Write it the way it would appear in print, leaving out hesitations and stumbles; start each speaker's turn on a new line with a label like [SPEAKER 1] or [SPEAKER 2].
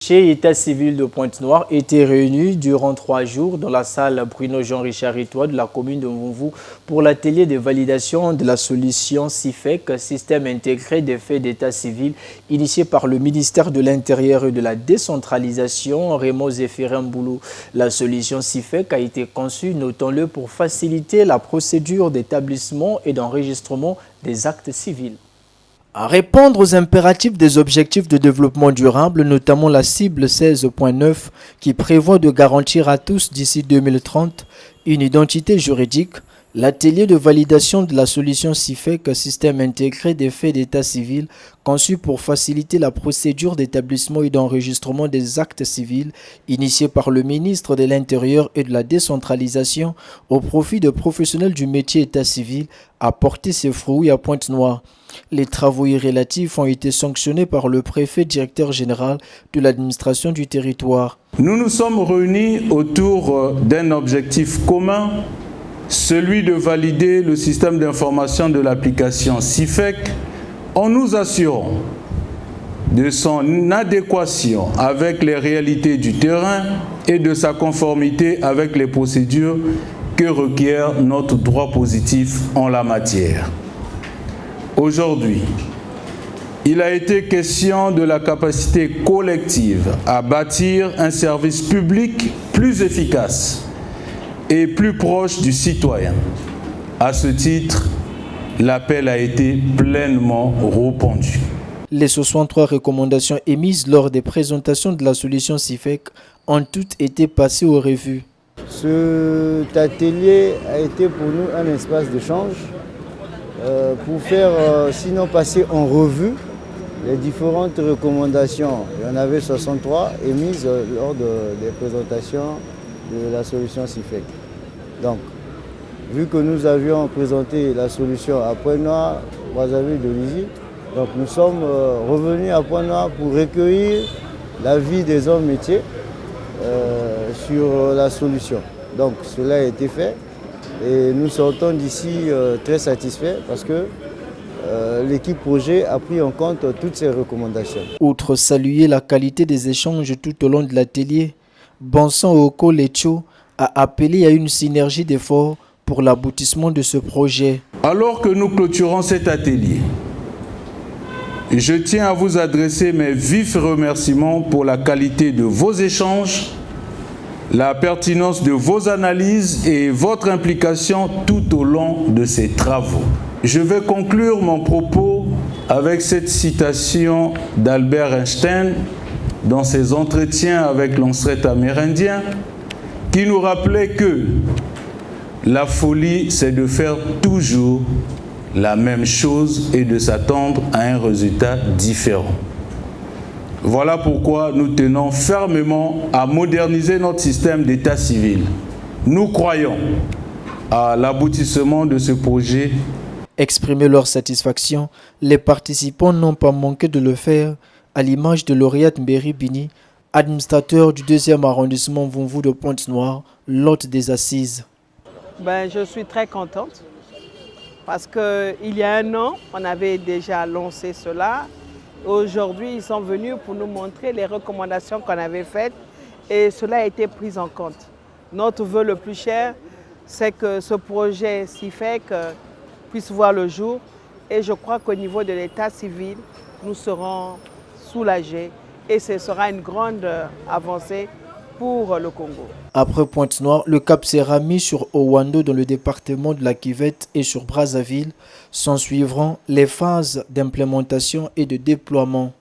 [SPEAKER 1] Chez État civil de Pointe-Noire était réuni durant 3 jours dans la salle Bruno-Jean-Richard Etoile de la commune de Mvumvu pour l'atelier de validation de la solution CIFEC, système intégré des faits d'état civil, initié par le ministère de l'Intérieur et de la décentralisation, Remo Zéphiremboulou. La solution CIFEC a été conçue, notons-le, pour faciliter la procédure d'établissement et d'enregistrement des actes civils. À répondre aux impératifs des objectifs de développement durable, notamment la cible 16.9 qui prévoit de garantir à tous d'ici 2030 une identité juridique, l'atelier de validation de la solution CIFEC, système intégré des faits d'état civil, conçu pour faciliter la procédure d'établissement et d'enregistrement des actes civils, initié par le ministre de l'Intérieur et de la décentralisation au profit de professionnels du métier état civil, a porté ses fruits à Pointe-Noire. Les travaux relatifs ont été sanctionnés par le préfet directeur général de l'administration du territoire.
[SPEAKER 2] Nous nous sommes réunis autour d'un objectif commun, celui de valider le système d'information de l'application CIFEC en nous assurant de son adéquation avec les réalités du terrain et de sa conformité avec les procédures que requiert notre droit positif en la matière. Aujourd'hui, il a été question de la capacité collective à bâtir un service public plus efficace et plus proche du citoyen. À ce titre, l'appel a été pleinement répondu.
[SPEAKER 1] Les 63 recommandations émises lors des présentations de la solution CIFEC ont toutes été passées aux revues.
[SPEAKER 3] Cet atelier a été pour nous un espace d'échange pour faire, sinon passer en revue les différentes recommandations. Il y en avait 63 émises lors des présentations de la solution CIFEC. Donc, vu que nous avions présenté la solution à Pointe-Noire, Brazzaville, Dolisie, donc nous sommes revenus à Pointe-Noire pour recueillir l'avis des hommes métiers sur la solution. Donc, cela a été fait. Et nous sortons d'ici très satisfaits parce que l'équipe projet a pris en compte toutes ces recommandations.
[SPEAKER 1] Outre saluer la qualité des échanges tout au long de l'atelier, Bonson Oko Lecho a appelé à une synergie d'efforts pour l'aboutissement de ce projet.
[SPEAKER 2] Alors que nous clôturons cet atelier, je tiens à vous adresser mes vifs remerciements pour la qualité de vos échanges, la pertinence de vos analyses et votre implication tout au long de ces travaux. Je vais conclure mon propos avec cette citation d'Albert Einstein dans ses entretiens avec l'ancêtre amérindien qui nous rappelait que la folie, c'est de faire toujours la même chose et de s'attendre à un résultat différent. Voilà pourquoi nous tenons fermement à moderniser notre système d'état civil. Nous croyons à l'aboutissement de ce projet.
[SPEAKER 1] Exprimer leur satisfaction, les participants n'ont pas manqué de le faire, à l'image de Lauriette Mberi-Bini, administrateur du 2e arrondissement Mvumvu de Pointe-Noire, l'hôte des assises.
[SPEAKER 4] Je suis très contente parce qu'il y a un an, on avait déjà lancé cela. Aujourd'hui, ils sont venus pour nous montrer les recommandations qu'on avait faites et cela a été pris en compte. Notre vœu le plus cher, c'est que ce projet CIFEC puisse voir le jour et je crois qu'au niveau de l'état civil, nous serons soulagés et ce sera une grande avancée pour le Congo.
[SPEAKER 1] Après Pointe-Noire, le cap sera mis sur Owando dans le département de la Kivette et sur Brazzaville. S'en suivront les phases d'implémentation et de déploiement.